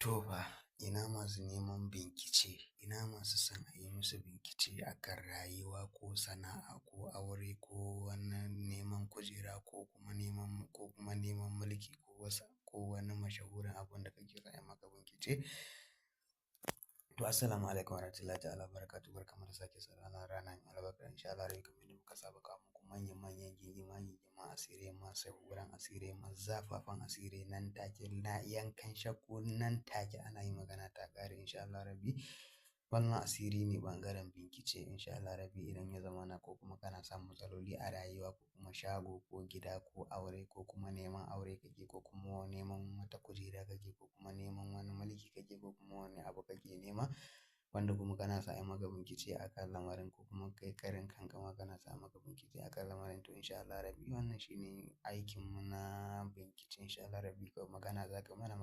To fa, ina masu neman bincike, ina masu son a yi musu bincike akan rayuwa ko sana'a ko aure ko wani neman kujera ko kuma neman mulki ko wani mashahurin abun da kake so a yi maka bincike. To assalamu alaikum warahmatullahi ta'ala wabarakatuh, barkamu da sake saduwa rana mai albarka insha Allah kamar yadda muka saba kawo muku manyan gingima asirai masu wurin asirai masu zafafan asirai nan take na yankan shakku nan take ana yi magana ta ƙare insha Allah rabbi. Wannan asiri ne ɓangaren bincike insha Allah rabbi idan ya zamana ko kuma kana samun matsaloli a rayuwa ko kuma shago ko gida ko aure ko kuma neman aure kake ko kuma neman wata kujera kake ko kuma neman wani mulki kake ko kuma wani abu kake nema wanda kuma kana so a yi maka bincike akan lamarin ko kuma kai karin kanka ma kana so a maka bincike akan lamarin to insha Allah rabbi wannan shine aikin mu na bincike insha Allah rabbi. Ko magana za ka mana.